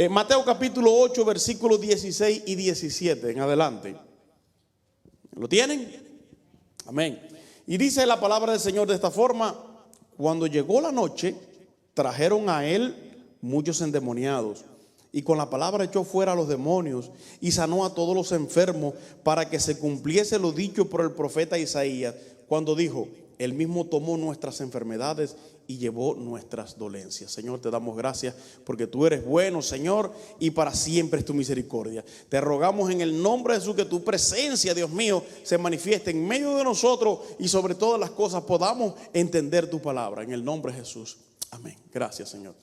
Mateo capítulo 8, versículos 16 y 17 en adelante. ¿Lo tienen? Amén. Y dice la palabra del Señor de esta forma: cuando llegó la noche, trajeron a él muchos endemoniados, y con la palabra echó fuera a los demonios y sanó a todos los enfermos, para que se cumpliese lo dicho por el profeta Isaías, cuando dijo: Él mismo tomó nuestras enfermedades y llevó nuestras dolencias. Señor, te damos gracias porque tú eres bueno, Señor, y para siempre es tu misericordia. Te rogamos en el nombre de Jesús que tu presencia, Dios mío, se manifieste en medio de nosotros y sobre todas las cosas podamos entender tu palabra. En el nombre de Jesús. Amén. Gracias, Señor.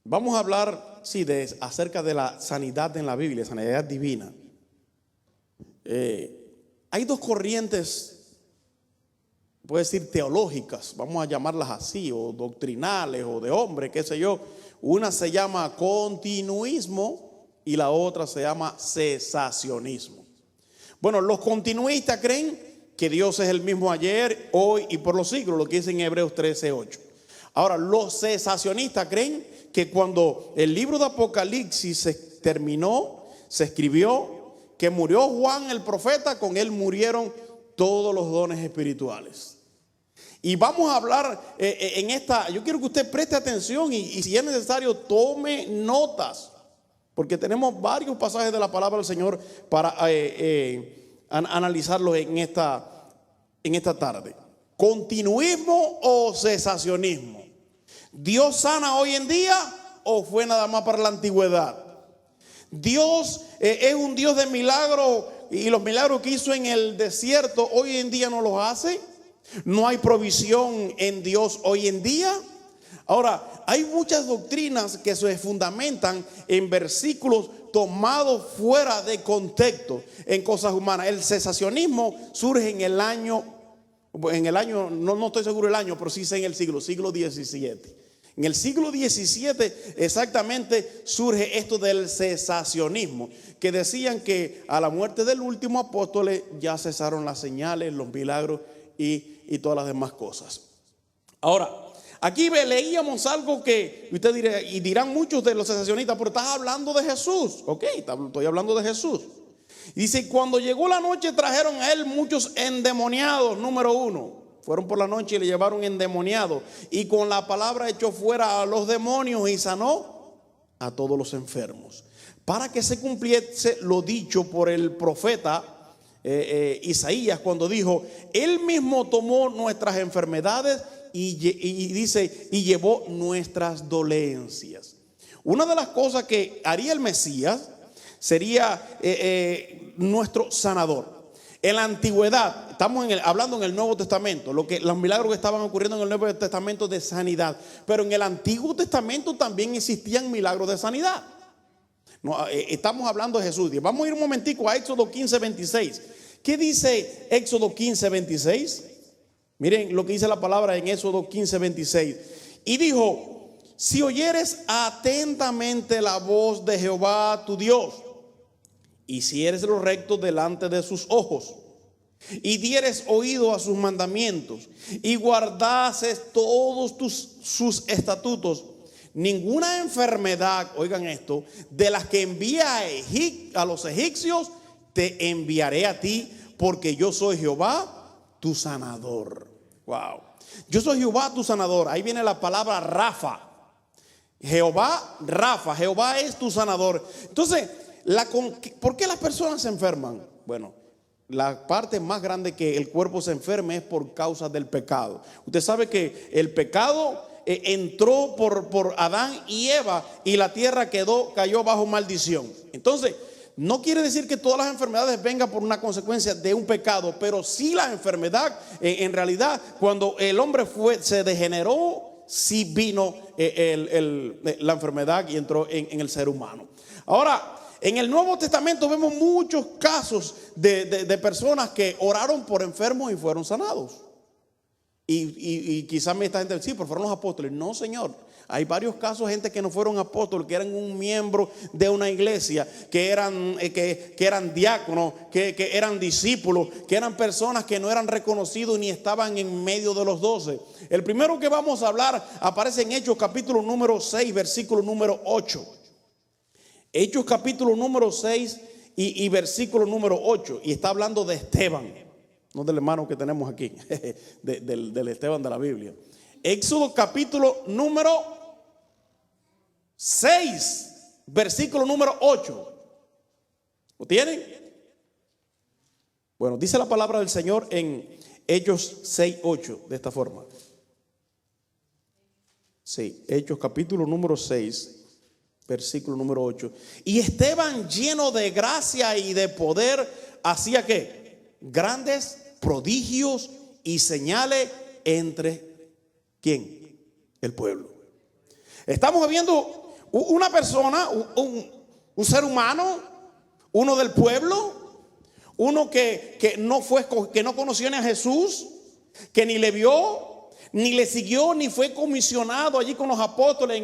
Vamos a hablar, acerca de la sanidad en la Biblia, sanidad divina. Hay dos corrientes, puede decir teológicas, vamos a llamarlas así, o doctrinales, o de hombre, qué sé yo. Una se llama continuismo y la otra se llama cesacionismo. Bueno, los continuistas creen que Dios es el mismo ayer, hoy y por los siglos, lo que dice en Hebreos 13:8. Ahora, los cesacionistas creen que cuando el libro de Apocalipsis se terminó, se escribió, que murió Juan el profeta, con él murieron todos los dones espirituales. Y vamos a hablar en esta, yo quiero que usted preste atención y si es necesario tome notas, porque tenemos varios pasajes de la palabra del Señor para analizarlos en esta tarde. ¿Continuismo o cesacionismo? ¿Dios sana hoy en día o fue nada más para la antigüedad? Dios es un Dios de milagros, y los milagros que hizo en el desierto hoy en día no los hace. No hay provisión en Dios hoy en día. Ahora, hay muchas doctrinas que se fundamentan en versículos tomados fuera de contexto, en cosas humanas. El cesacionismo surge en el año, no estoy seguro el año, pero sí sé en el siglo XVII. En el siglo XVII exactamente surge esto del cesacionismo, que decían que a la muerte del último apóstol ya cesaron las señales, los milagros y todas las demás cosas. Ahora, aquí leíamos algo que usted dirán muchos de los cesacionistas: pero estás hablando de Jesús. Ok, estoy hablando de Jesús. Dice: cuando llegó la noche trajeron a él muchos endemoniados. Número uno, fueron por la noche y le llevaron endemoniados, y con la palabra echó fuera a los demonios y sanó a todos los enfermos, para que se cumpliese lo dicho por el profeta Isaías, cuando dijo: Él mismo tomó nuestras enfermedades y llevó nuestras dolencias. Una de las cosas que haría el Mesías sería nuestro sanador. En la antigüedad, estamos hablando en el Nuevo Testamento, los milagros que estaban ocurriendo en el Nuevo Testamento de sanidad. Pero en el Antiguo Testamento también existían milagros de sanidad. No, estamos hablando de Jesús. Vamos a ir un momentico a Éxodo 15:26. ¿Qué dice Éxodo 15:26? Miren lo que dice la palabra en Éxodo 15:26. Y dijo: si oyeres atentamente la voz de Jehová tu Dios, y si eres lo recto delante de sus ojos, y dieres oído a sus mandamientos, y guardases todos sus estatutos, ninguna enfermedad, oigan esto, de las que envía a los egipcios, te enviaré a ti, porque yo soy Jehová tu sanador. Wow. Yo soy Jehová tu sanador. Ahí viene la palabra Rafa. Jehová, Rafa, Jehová es tu sanador. Entonces, ¿por qué las personas se enferman? Bueno, la parte más grande que el cuerpo se enferme es por causa del pecado. Usted sabe que el pecado entró por Adán y Eva, y la tierra cayó bajo maldición. Entonces, no quiere decir que todas las enfermedades vengan por una consecuencia de un pecado, pero sí la enfermedad, en realidad, cuando el hombre se degeneró, sí vino la enfermedad y entró en el ser humano. Ahora, en el Nuevo Testamento vemos muchos casos de personas que oraron por enfermos y fueron sanados. Y quizás me está gente, sí, pero fueron los apóstoles. No, Señor. Hay varios casos de gente que no fueron apóstoles, que eran un miembro de una iglesia, que eran diáconos, que eran discípulos, que eran personas que no eran reconocidos ni estaban en medio de los 12. El primero que vamos a hablar aparece en Hechos capítulo número 6, versículo número 8. Hechos capítulo número 6 y versículo número 8. Y está hablando de Esteban, no del hermano que tenemos aquí, del Esteban de la Biblia. Éxodo capítulo número 6, versículo número 8. ¿Lo tienen? Bueno, dice la palabra del Señor en Hechos 6, 8, de esta forma. Sí, Hechos capítulo número 6, versículo número 8. Y Esteban, lleno de gracia y de poder, hacía ¿qué? Grandes prodigios y señales entre ¿quién? El pueblo. Estamos viendo una persona, un ser humano, uno del pueblo, uno que no conoció ni a Jesús, que ni le vio, ni le siguió, ni fue comisionado allí con los apóstoles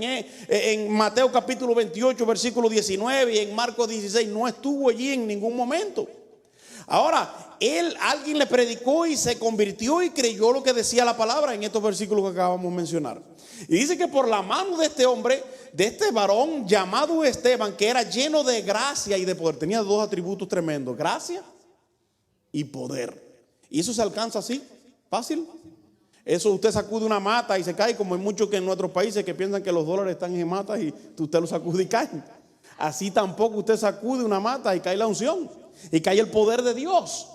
en Mateo capítulo 28, versículo 19, y en Marcos 16, no estuvo allí en ningún momento. Ahora, alguien le predicó y se convirtió y creyó lo que decía la palabra en estos versículos que acabamos de mencionar. Y dice que por la mano de este hombre, de este varón llamado Esteban, que era lleno de gracia y de poder, tenía dos atributos tremendos: gracia y poder. Y eso se alcanza así, fácil. Eso usted sacude una mata y se cae, como hay muchos que en nuestros países que piensan que los dólares están en matas y usted los sacude y caen. Así tampoco usted sacude una mata y cae la unción y cae el poder de Dios.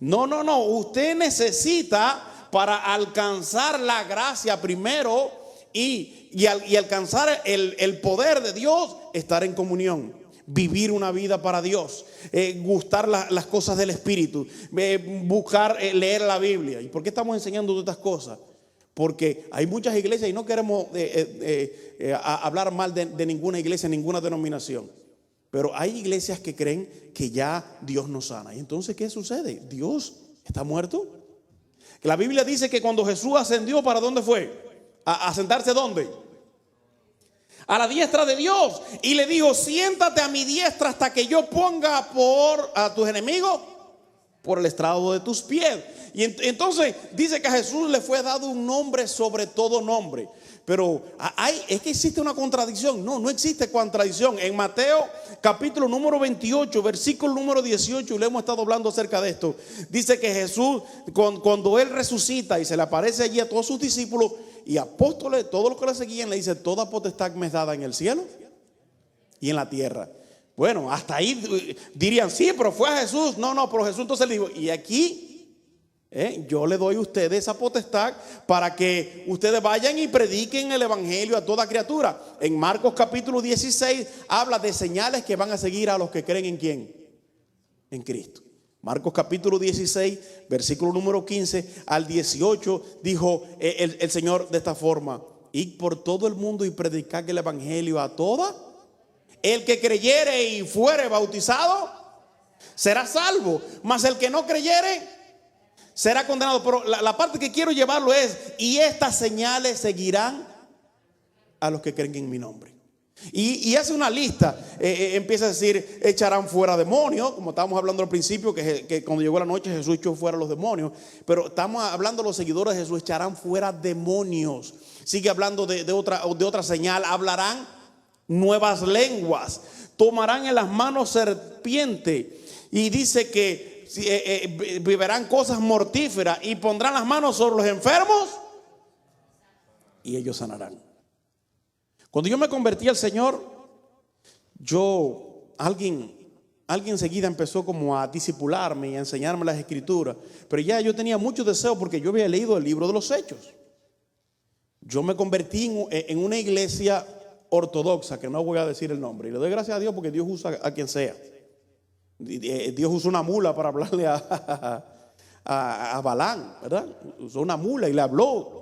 No. Usted necesita, para alcanzar la gracia primero y alcanzar el poder de Dios, estar en comunión, vivir una vida para Dios, gustar las cosas del Espíritu, buscar leer la Biblia. ¿Y por qué estamos enseñando todas estas cosas? Porque hay muchas iglesias y no queremos hablar mal de ninguna iglesia, ninguna denominación. Pero hay iglesias que creen que ya Dios nos sana. ¿Y entonces qué sucede? ¿Dios está muerto? La Biblia dice que cuando Jesús ascendió, ¿para dónde fue? ¿A sentarse dónde? A la diestra de Dios. Y le dijo: siéntate a mi diestra hasta que yo ponga a tus enemigos por el estrado de tus pies. Y entonces dice que a Jesús le fue dado un nombre sobre todo nombre. Pero es que existe una contradicción. No existe contradicción. En Mateo capítulo número 28, versículo número 18, y le hemos estado hablando acerca de esto. Dice que Jesús, cuando Él resucita y se le aparece allí a todos sus discípulos y apóstoles, todos los que le seguían, le dice: toda potestad me es dada en el cielo y en la tierra. Bueno, hasta ahí dirían: sí, pero fue a Jesús. No, pero Jesús entonces le dijo: y aquí yo le doy a ustedes esa potestad para que ustedes vayan y prediquen el evangelio a toda criatura. En Marcos capítulo 16 habla de señales que van a seguir a los que creen en ¿quién? En Cristo. Marcos capítulo 16, versículo número 15 al 18, dijo el Señor de esta forma: id por todo el mundo y predicad el evangelio a toda. El que creyere y fuere bautizado será salvo, mas el que no creyere será condenado. Pero la parte que quiero llevarlo es: y estas señales seguirán a los que creen en mi nombre. Y hace una lista, empieza a decir: echarán fuera demonios, como estábamos hablando al principio, que cuando llegó la noche Jesús echó fuera los demonios. Pero estamos hablando de los seguidores de Jesús: echarán fuera demonios. Sigue hablando de otra señal: hablarán nuevas lenguas, tomarán en las manos serpiente, y dice que beberán cosas mortíferas y pondrán las manos sobre los enfermos y ellos sanarán. Cuando yo me convertí al Señor, alguien enseguida empezó como a discipularme y a enseñarme las escrituras. Pero ya yo tenía mucho deseo, porque yo había leído el libro de los Hechos. Yo me convertí en una iglesia ortodoxa, que no voy a decir el nombre, y le doy gracias a Dios porque Dios usa a quien sea. Dios usó una mula para hablarle a Balán, ¿verdad? Usó una mula y le habló.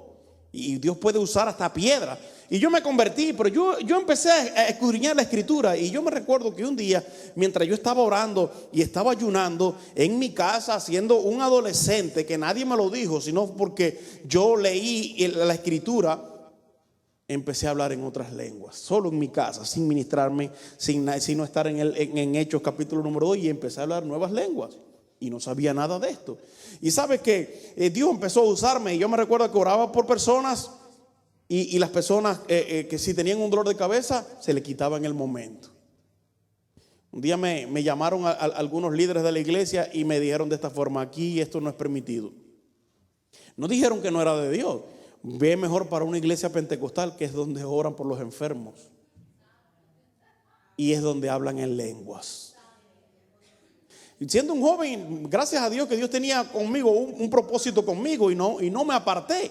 Y Dios puede usar hasta piedra. Y yo me convertí, pero yo empecé a escudriñar la escritura. Y yo me recuerdo que un día, mientras yo estaba orando y estaba ayunando en mi casa, siendo un adolescente, que nadie me lo dijo, sino porque yo leí la escritura, empecé a hablar en otras lenguas, solo en mi casa, sin ministrarme, sin estar en Hechos capítulo número 2, y empecé a hablar nuevas lenguas. Y no sabía nada de esto. Y sabes que Dios empezó a usarme. Y yo me recuerdo que oraba por personas y las personas que si tenían un dolor de cabeza se le quitaba en el momento. Un día me llamaron a algunos líderes de la iglesia y me dijeron de esta forma: aquí esto no es permitido. No dijeron que no era de Dios. Ve mejor para una iglesia pentecostal, que es donde oran por los enfermos y es donde hablan en lenguas. Y siendo un joven, gracias a Dios que Dios tenía conmigo un propósito conmigo, y no me aparté.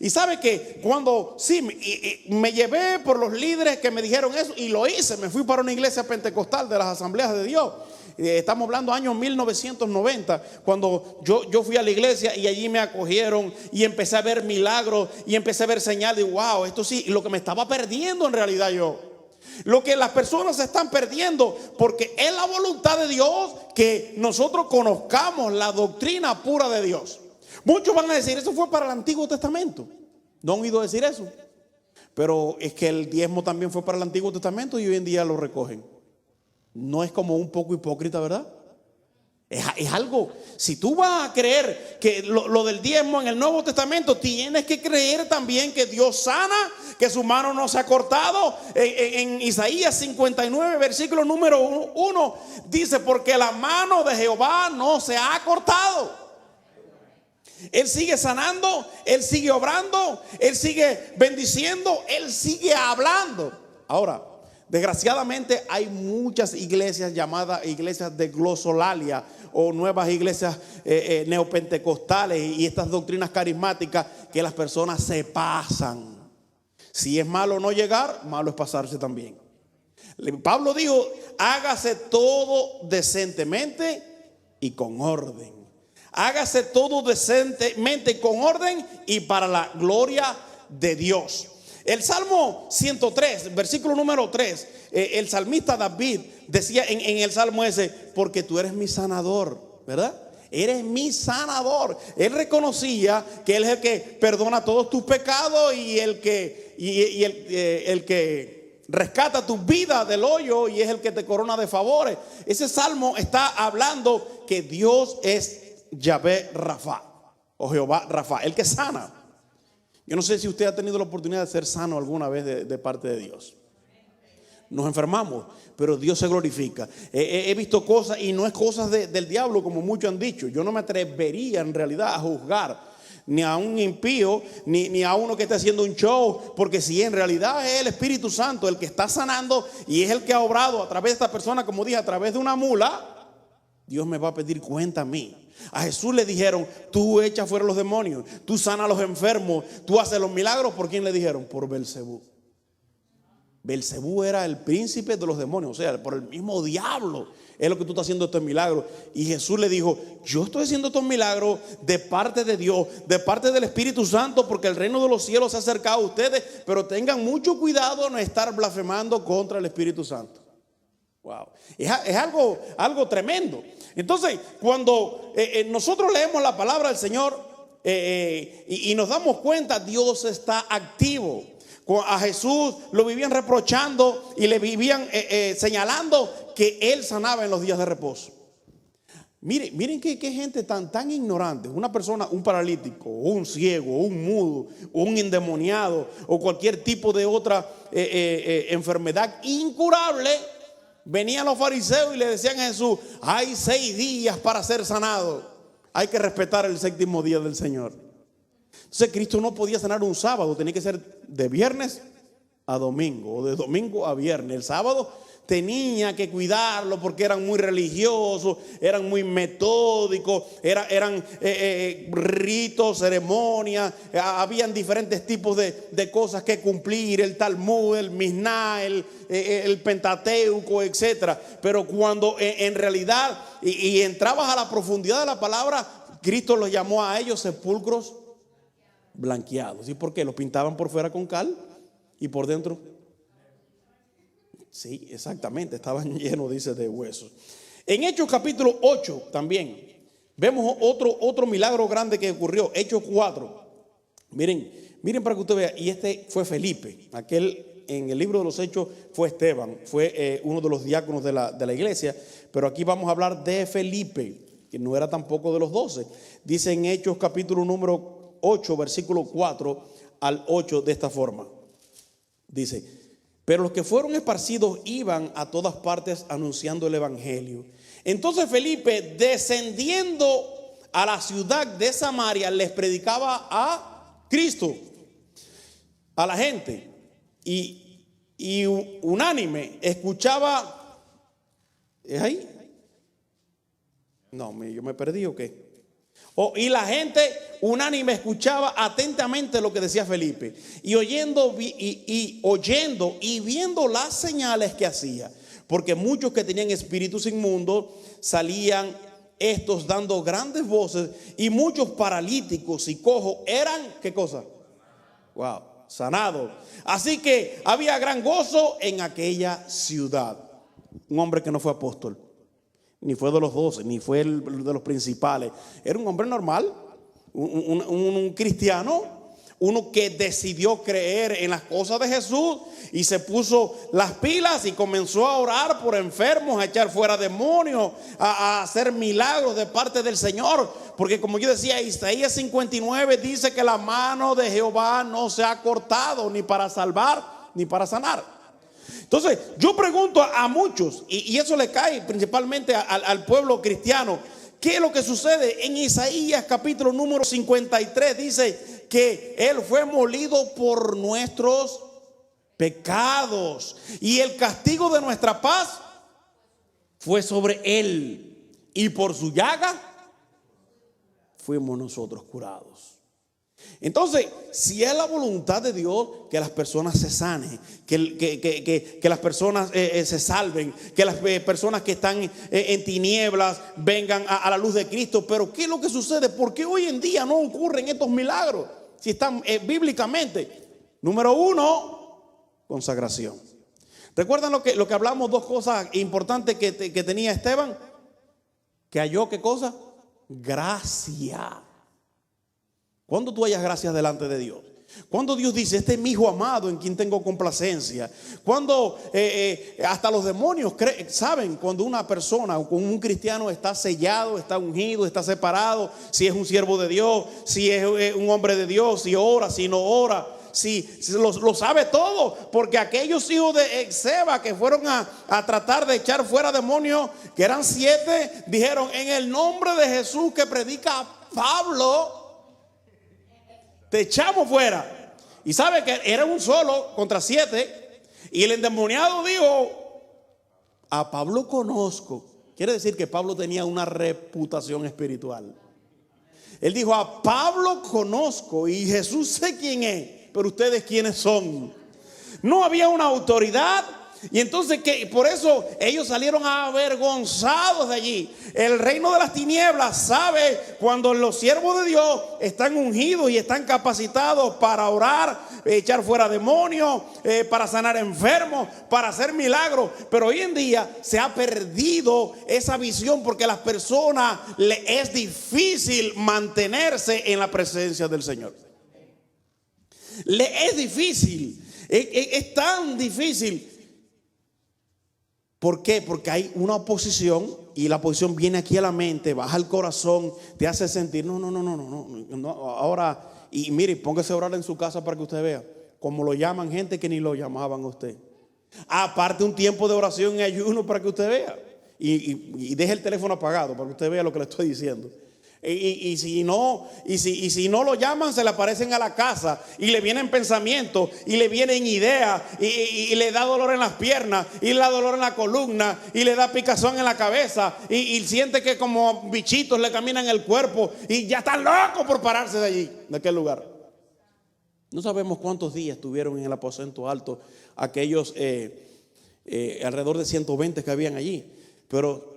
Y sabe que cuando me llevé por los líderes que me dijeron eso, y lo hice, me fui para una iglesia pentecostal de las Asambleas de Dios. Estamos hablando años 1990, cuando yo fui a la iglesia y allí me acogieron y empecé a ver milagros y empecé a ver señales. Y wow, esto sí, lo que me estaba perdiendo en realidad yo. Lo que las personas están perdiendo, porque es la voluntad de Dios que nosotros conozcamos la doctrina pura de Dios. Muchos van a decir: eso fue para el Antiguo Testamento. No han oído decir eso. Pero es que el diezmo también fue para el Antiguo Testamento y hoy en día lo recogen. No es como un poco hipócrita, ¿verdad? Es algo. Si tú vas a creer que lo del diezmo en el Nuevo Testamento, tienes que creer también que Dios sana, que su mano no se ha cortado. En Isaías 59, versículo número 1, dice: porque la mano de Jehová no se ha cortado. Él sigue sanando, Él sigue obrando, Él sigue bendiciendo, Él sigue hablando. Ahora, desgraciadamente hay muchas iglesias llamadas iglesias de glosolalia o nuevas iglesias neopentecostales y estas doctrinas carismáticas que las personas se pasan. Si es malo no llegar, malo es pasarse también. Pablo dijo: hágase todo decentemente y con orden. Hágase todo decentemente y con orden y para la gloria de Dios. El Salmo 103, versículo número 3, el salmista David decía en el Salmo ese: porque tú eres mi sanador, ¿verdad? Eres mi sanador. Él reconocía que Él es el que perdona todos tus pecados y el que rescata tu vida del hoyo, y es el que te corona de favores. Ese salmo está hablando que Dios es Yahvé Rafa o Jehová Rafa, el que sana. Yo no sé si usted ha tenido la oportunidad de ser sano alguna vez de parte de Dios. Nos enfermamos, pero Dios se glorifica. He visto cosas, y no es cosas del diablo como muchos han dicho. Yo no me atrevería en realidad a juzgar ni a un impío, ni a uno que está haciendo un show, porque si en realidad es el Espíritu Santo el que está sanando y es el que ha obrado a través de esta persona, como dije, a través de una mula, Dios me va a pedir cuenta a mí. A Jesús le dijeron: tú echas fuera los demonios, tú sanas a los enfermos, tú haces los milagros. ¿Por quién le dijeron? Por Belcebú. Belcebú era el príncipe de los demonios, o sea, por el mismo diablo es lo que tú estás haciendo estos milagros. Y Jesús le dijo: yo estoy haciendo estos milagros de parte de Dios, de parte del Espíritu Santo, porque el reino de los cielos se ha acercado a ustedes, pero tengan mucho cuidado no estar blasfemando contra el Espíritu Santo. Wow. Es algo tremendo. Entonces, cuando nosotros leemos la palabra del Señor y nos damos cuenta, Dios está activo. A Jesús lo vivían reprochando y le vivían señalando que Él sanaba en los días de reposo. Miren qué gente tan ignorante. Una persona, un paralítico, o un ciego, o un mudo, o un endemoniado, o cualquier tipo de otra enfermedad incurable. Venían los fariseos y le decían a Jesús: hay 6 días para ser sanado. Hay que respetar el 7º día del Señor. Entonces Cristo no podía sanar un sábado, tenía que ser de viernes a domingo, o de domingo a viernes. El sábado tenía que cuidarlo porque eran muy religiosos, eran muy metódicos, eran ritos, ceremonias, habían diferentes tipos de cosas que cumplir, el Talmud, el Misná, el Pentateuco, etcétera. Pero cuando en realidad y entrabas a la profundidad de la palabra, Cristo los llamó a ellos sepulcros blanqueados. ¿Y por qué? Los pintaban por fuera con cal y por dentro. Sí, exactamente, estaban llenos, dice, de huesos. En Hechos capítulo 8 también vemos otro milagro grande que ocurrió. Hechos 4. Miren para que usted vea. Y este fue Felipe. Aquel en el libro de los Hechos fue Esteban. Fue uno de los diáconos de la iglesia. Pero aquí vamos a hablar de Felipe, que no era tampoco de los 12. Dice en Hechos capítulo número 8, versículo 4 al 8 de esta forma. Dice: pero los que fueron esparcidos iban a todas partes anunciando el evangelio. Entonces Felipe, descendiendo a la ciudad de Samaria, les predicaba a Cristo, a la gente, y unánime escuchaba. ¿Es ahí? No, yo me perdí o qué. Y la gente unánime escuchaba atentamente lo que decía Felipe, y oyendo y viendo las señales que hacía, porque muchos que tenían espíritus inmundos salían estos dando grandes voces, y muchos paralíticos y cojos eran, ¿qué cosa? Wow, sanados. Así que había gran gozo en aquella ciudad. Un hombre que no fue apóstol, ni fue de los 12, ni fue de los principales. Era un hombre normal, un cristiano, uno que decidió creer en las cosas de Jesús y se puso las pilas y comenzó a orar por enfermos, a echar fuera demonios, a hacer milagros de parte del Señor. Porque como yo decía, Isaías 59 dice que la mano de Jehová no se ha cortado ni para salvar ni para sanar. Entonces yo pregunto a muchos, y eso le cae principalmente al pueblo cristiano, ¿qué es lo que sucede? En Isaías capítulo número 53 dice que Él fue molido por nuestros pecados y el castigo de nuestra paz fue sobre Él, y por su llaga fuimos nosotros curados. Entonces, si es la voluntad de Dios que las personas se sanen, que las personas se salven, que las personas que están en tinieblas vengan a la luz de Cristo, pero ¿qué es lo que sucede? ¿Por qué hoy en día no ocurren estos milagros? Si están bíblicamente. Número uno, consagración. ¿Recuerdan lo que hablamos? Dos cosas importantes que tenía Esteban. Que halló, ¿qué cosa? Gracia. ¿Cuándo tú hallas gracias delante de Dios? Cuando Dios dice, este es mi hijo amado en quien tengo complacencia. Cuando hasta los demonios saben cuando una persona o un cristiano está sellado, está ungido, está separado, si es un siervo de Dios, si es un hombre de Dios, si ora, si no ora. Si lo sabe todo, porque aquellos hijos de Seba que fueron a tratar de echar fuera demonios, que eran 7, dijeron, en el nombre de Jesús que predica Pablo, te echamos fuera. Y sabe que era un solo contra 7. Y el endemoniado dijo, a Pablo conozco. Quiere decir que Pablo tenía una reputación espiritual. Él dijo, a Pablo conozco y Jesús sé quién es, pero ustedes quiénes son. No había una autoridad. Y entonces por eso ellos salieron avergonzados de allí. El reino de las tinieblas sabe cuando los siervos de Dios están ungidos y están capacitados para orar, echar fuera demonios, para sanar enfermos, para hacer milagros. Pero hoy en día se ha perdido esa visión porque a las personas les es difícil mantenerse en la presencia del Señor. Le es difícil, es tan difícil. ¿Por qué? Porque hay una oposición y la oposición viene aquí a la mente, baja el corazón, te hace sentir, no, ahora, y mire, póngase a orar en su casa para que usted vea, como lo llaman gente que ni lo llamaban a usted. Aparte un tiempo de oración y ayuno para que usted vea, y deje el teléfono apagado para que usted vea lo que le estoy diciendo. Y si no lo llaman, se le aparecen a la casa y le vienen pensamientos y le vienen ideas y le da dolor en las piernas y le da dolor en la columna y le da picazón en la cabeza y siente que como bichitos le caminan el cuerpo y ya está loco por pararse de allí, de aquel lugar. No sabemos cuántos días estuvieron en el aposento alto aquellos alrededor de 120 que habían allí, pero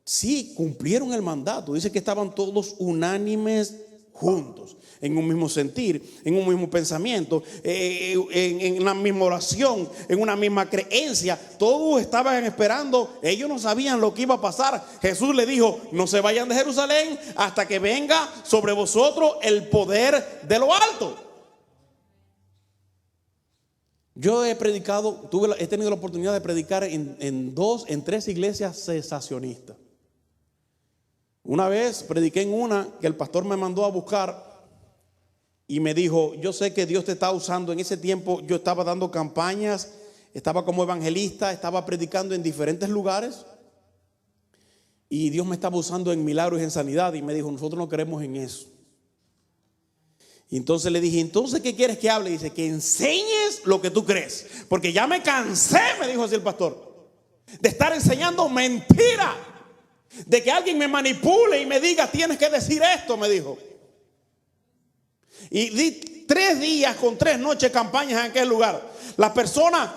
sí cumplieron el mandato. Dice que estaban todos unánimes juntos. en un mismo sentir, en un mismo pensamiento, en una misma oración, en una misma creencia. Todos estaban esperando, ellos no sabían lo que iba a pasar. Jesús le dijo: no se vayan de Jerusalén hasta que venga sobre vosotros el poder de lo alto. Yo he predicado, he tenido la oportunidad de predicar en 3 iglesias cesacionistas. Una vez prediqué en una que el pastor me mandó a buscar y me dijo: yo sé que Dios te está usando. En ese tiempo yo estaba dando campañas, estaba como evangelista, estaba predicando en diferentes lugares y Dios me estaba usando en milagros y en sanidad. Y me dijo: nosotros no creemos en eso. Y entonces le dije: ¿entonces qué quieres que hable? Y dice: que enseñes lo que tú crees, porque ya me cansé, me dijo así el pastor, de estar enseñando mentira, de que alguien me manipule y me diga: tienes que decir esto, me dijo. Y di 3 días con 3 noches campañas en aquel lugar. Las personas,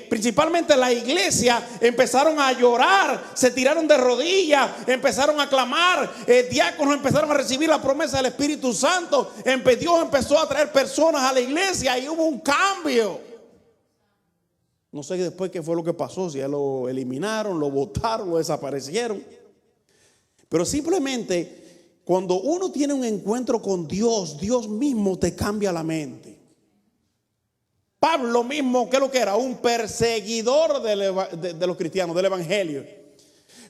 principalmente la iglesia, empezaron a llorar, se tiraron de rodillas, empezaron a clamar. Diáconos empezaron a recibir la promesa del Espíritu Santo. Dios empezó a traer personas a la iglesia y hubo un cambio. No sé después qué fue lo que pasó, si ya lo eliminaron, lo botaron, lo desaparecieron. Pero simplemente cuando uno tiene un encuentro con Dios, Dios mismo te cambia la mente. Pablo mismo, ¿qué es lo que era? Un perseguidor de los cristianos, del evangelio.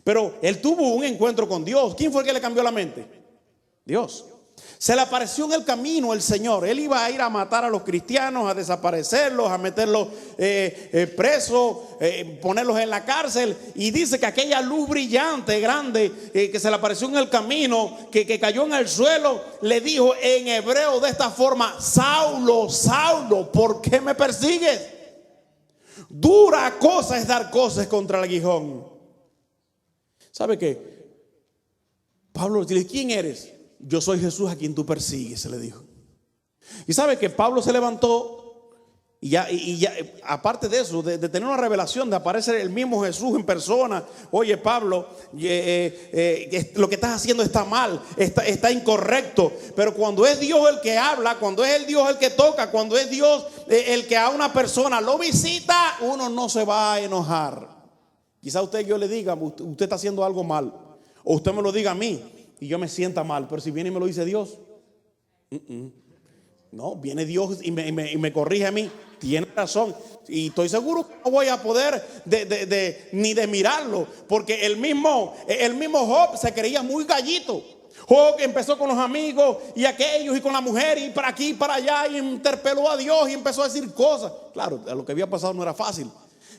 Pero él tuvo un encuentro con Dios. ¿Quién fue el que le cambió la mente? Dios. Se le apareció en el camino el Señor. Él iba a ir a matar a los cristianos, a desaparecerlos, a meterlos presos, ponerlos en la cárcel. Y dice que aquella luz brillante, grande, que se le apareció en el camino, que cayó en el suelo, le dijo en hebreo de esta forma: Saulo, Saulo, ¿por qué me persigues? Dura cosa es dar cosas contra el aguijón. ¿Sabe qué? Pablo le dice: ¿quién eres? Yo soy Jesús a quien tú persigues, se le dijo. Y sabe que Pablo se levantó y ya aparte de eso, de tener una revelación, de aparecer el mismo Jesús en persona. Oye, Pablo, lo que estás haciendo está mal, está incorrecto. Pero cuando es Dios el que habla, cuando es el Dios el que toca, cuando es Dios el que a una persona lo visita, uno no se va a enojar. Quizá yo le diga: usted está haciendo algo mal, o usted me lo diga a mí y yo me sienta mal. Pero si viene y me lo dice Dios, no, viene Dios y me corrige a mí, tiene razón. Y estoy seguro que no voy a poder ni de mirarlo, porque el mismo Job se creía muy gallito. Job empezó con los amigos y aquellos y con la mujer y para aquí y para allá, y interpeló a Dios y empezó a decir cosas. Claro, lo que había pasado no era fácil,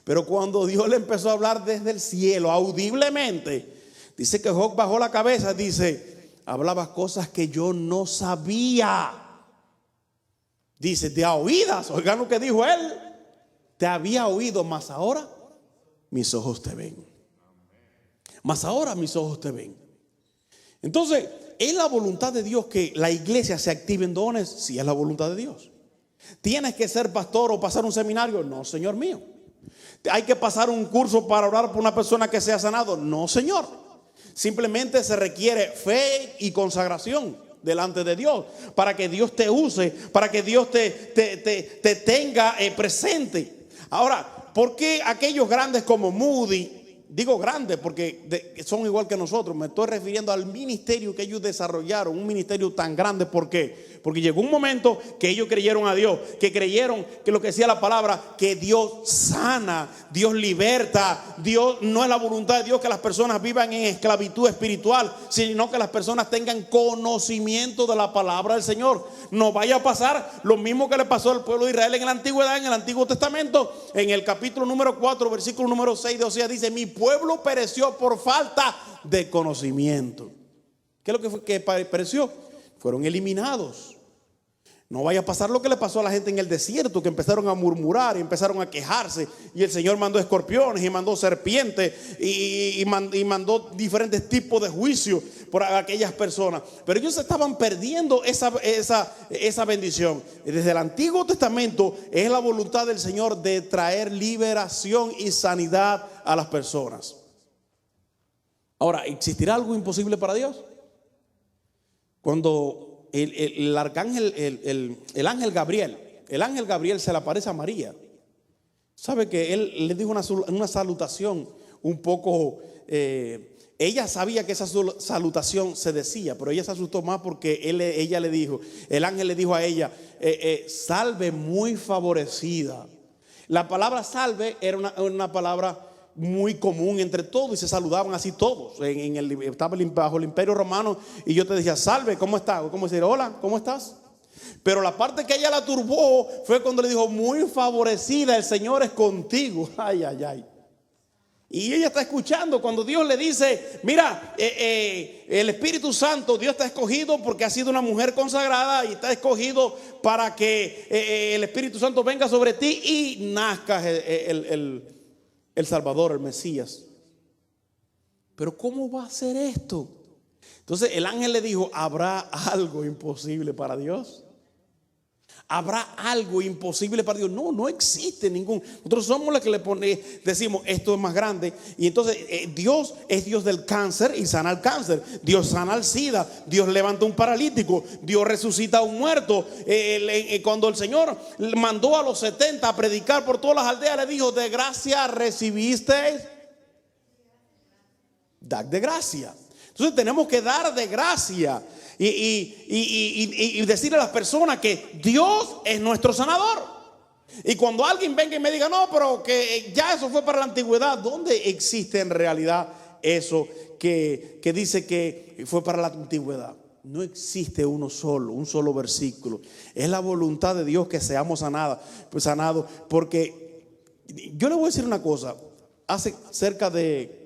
pero cuando Dios le empezó a hablar desde el cielo audiblemente, dice que Job bajó la cabeza, dice: hablabas cosas que yo no sabía. Dice: de a oídas, oigan lo que dijo él, te había oído, mas ahora mis ojos te ven. Mas ahora mis ojos te ven. Entonces, ¿es la voluntad de Dios que la iglesia se active en dones? Sí, es la voluntad de Dios. ¿Tienes que ser pastor o pasar un seminario? No, Señor mío. ¿Hay que pasar un curso para orar por una persona que sea sanado? No, Señor. Simplemente se requiere fe y consagración delante de Dios para que Dios te use, para que Dios te tenga presente. Ahora, ¿por qué aquellos grandes como Moody? Digo grandes porque son igual que nosotros. Me estoy refiriendo al ministerio que ellos desarrollaron, un ministerio tan grande. ¿Por qué? Porque llegó un momento que ellos creyeron a Dios, que creyeron que lo que decía la palabra, que Dios sana, Dios liberta. Dios, no es la voluntad de Dios que las personas vivan en esclavitud espiritual, sino que las personas tengan conocimiento de la palabra del Señor. No vaya a pasar lo mismo que le pasó al pueblo de Israel en la antigüedad, en el Antiguo Testamento. En el capítulo número 4, versículo número 6 de Oseas dice: mi pueblo pereció por falta de conocimiento. ¿Qué es lo que fue que pereció? Fueron eliminados. No vaya a pasar lo que le pasó a la gente en el desierto, que empezaron a murmurar y empezaron a quejarse, y el Señor mandó escorpiones y mandó serpientes y mandó diferentes tipos de juicio por aquellas personas. Pero ellos estaban perdiendo esa bendición. Desde el Antiguo Testamento es la voluntad del Señor de traer liberación y sanidad a las personas. Ahora, ¿existirá algo imposible para Dios? Cuando el arcángel, el ángel Gabriel se le aparece a María. Sabe que él le dijo una salutación un poco, ella sabía que esa salutación se decía, pero ella se asustó más porque ella le dijo, el ángel le dijo a ella, salve muy favorecida. La palabra salve era una palabra muy común entre todos y se saludaban así todos. Estaba bajo el Imperio Romano y yo te decía, salve, ¿cómo estás? ¿Cómo decir, hola, ¿cómo estás? Pero la parte que ella la turbó fue cuando le dijo, muy favorecida, el Señor es contigo. Ay, ay, ay. Y ella está escuchando cuando Dios le dice, mira, el Espíritu Santo, Dios te ha escogido porque ha sido una mujer consagrada y está escogido para que el Espíritu Santo venga sobre ti y nazca el Salvador, el Mesías. Pero ¿cómo va a ser esto? Entonces el ángel le dijo, ¿habrá algo imposible para Dios? ¿Habrá algo imposible para Dios? No, no existe ningún. Nosotros somos los que decimos esto es más grande. Y entonces Dios es Dios del cáncer y sana el cáncer. Dios sana el SIDA. Dios levanta un paralítico. Dios resucita a un muerto. Cuando el Señor mandó a los 70 a predicar por todas las aldeas, le dijo, de gracia recibiste, dad de gracia. Entonces tenemos que dar de gracia y decirle a las personas que Dios es nuestro sanador. Y cuando alguien venga y me diga, no, pero que ya eso fue para la antigüedad, ¿dónde existe en realidad eso que dice que fue para la antigüedad? No existe un solo versículo. Es la voluntad de Dios que seamos sanados. Porque yo le voy a decir una cosa, hace cerca de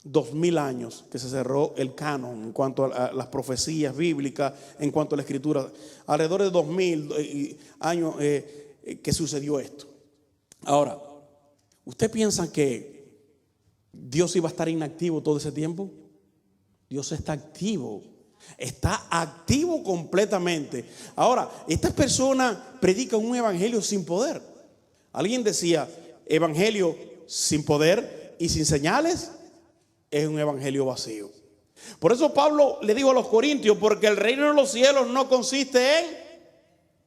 2000 años que se cerró el canon en cuanto a las profecías bíblicas, en cuanto a la escritura. Alrededor de 2000 años que sucedió esto. Ahora, ¿usted piensa que Dios iba a estar inactivo todo ese tiempo? Dios está activo completamente. Ahora, estas personas predican un evangelio sin poder. Alguien decía, evangelio sin poder y sin señales es un evangelio vacío. Por eso Pablo le dijo a los corintios, porque el reino de los cielos no consiste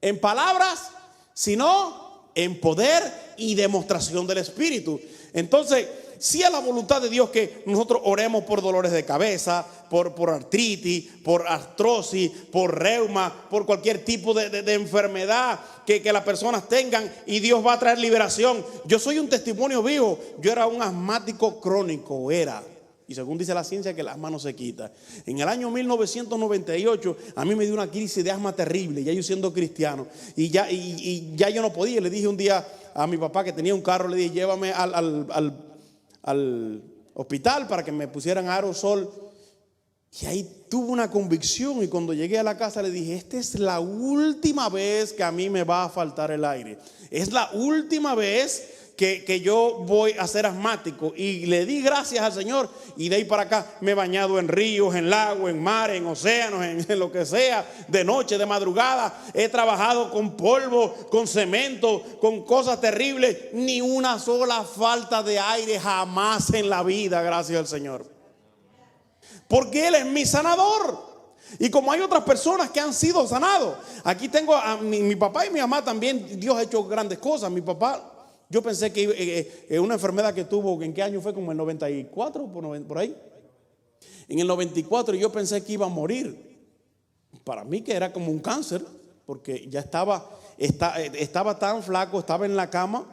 en palabras, sino en poder y demostración del Espíritu. Entonces, si es la voluntad de Dios que nosotros oremos por dolores de cabeza, por artritis, por artrosis, por reuma, por cualquier tipo de enfermedad que las personas tengan, y Dios va a traer liberación. Yo soy un testimonio vivo. Yo era un asmático crónico, y según dice la ciencia, que el asma no se quita. En el año 1998 a mí me dio una crisis de asma terrible, ya yo siendo cristiano, y ya yo no podía. Le dije un día a mi papá, que tenía un carro, le dije, llévame al hospital para que me pusieran aerosol. Y ahí tuve una convicción, y cuando llegué a la casa le dije, esta es la última vez que a mí me va a faltar el aire. Es la última vez que yo voy a ser asmático. Y le di gracias al Señor, y de ahí para acá me he bañado en ríos, en lagos, en mares, en océanos, en lo que sea, de noche, de madrugada. He trabajado con polvo, con cemento, con cosas terribles. Ni una sola falta de aire jamás en la vida, gracias al Señor, porque Él es mi sanador. Y como hay otras personas que han sido sanados, aquí tengo a mi papá y mi mamá también. Dios ha hecho grandes cosas. Mi papá, yo pensé que una enfermedad que tuvo, ¿en qué año fue? Como el 94, por ahí. En el 94 yo pensé que iba a morir. Para mí que era como un cáncer, porque ya estaba tan flaco, estaba en la cama.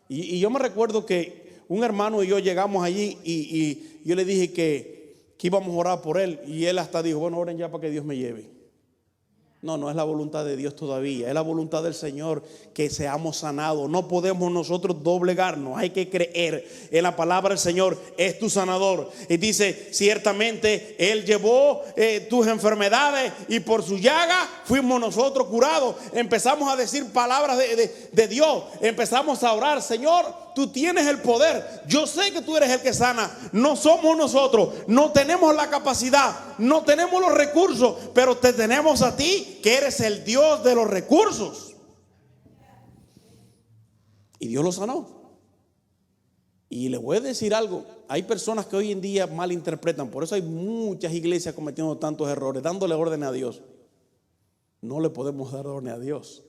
Y yo me recuerdo que un hermano y yo llegamos allí, y yo le dije que íbamos a orar por él. Y él hasta dijo, bueno, oren ya para que Dios me lleve. No es la voluntad de Dios todavía. Es la voluntad del Señor que seamos sanados. No podemos nosotros doblegarnos. Hay que creer en la palabra del Señor. Es tu sanador. Y dice, ciertamente Él llevó tus enfermedades, y por su llaga fuimos nosotros curados. Empezamos a decir palabras de Dios. Empezamos a orar, Señor, tú tienes el poder. Yo sé que tú eres el que sana. No somos nosotros. No tenemos la capacidad. No tenemos los recursos. Pero te tenemos a ti, que eres el Dios de los recursos. Y Dios lo sanó. Y le voy a decir algo. Hay personas que hoy en día malinterpretan. Por eso hay muchas iglesias cometiendo tantos errores, dándole orden a Dios. no le podemos dar dones a Dios.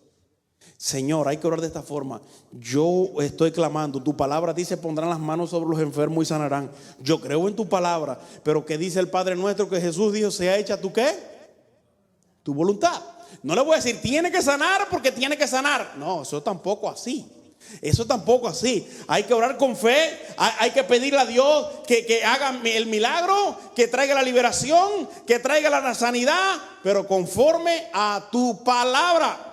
Señor, hay que orar de esta forma. Yo estoy clamando, tu palabra dice: pondrán las manos sobre los enfermos y sanarán. Yo creo en tu palabra, pero ¿qué dice el Padre nuestro? Que Jesús dijo: sea hecha tu ¿qué? Tu voluntad. No le voy a decir tiene que sanar porque tiene que sanar. No, eso tampoco así. Eso tampoco así. Hay que orar con fe. Hay que pedirle a Dios que haga el milagro, que traiga la liberación, que traiga la sanidad, pero conforme a tu palabra.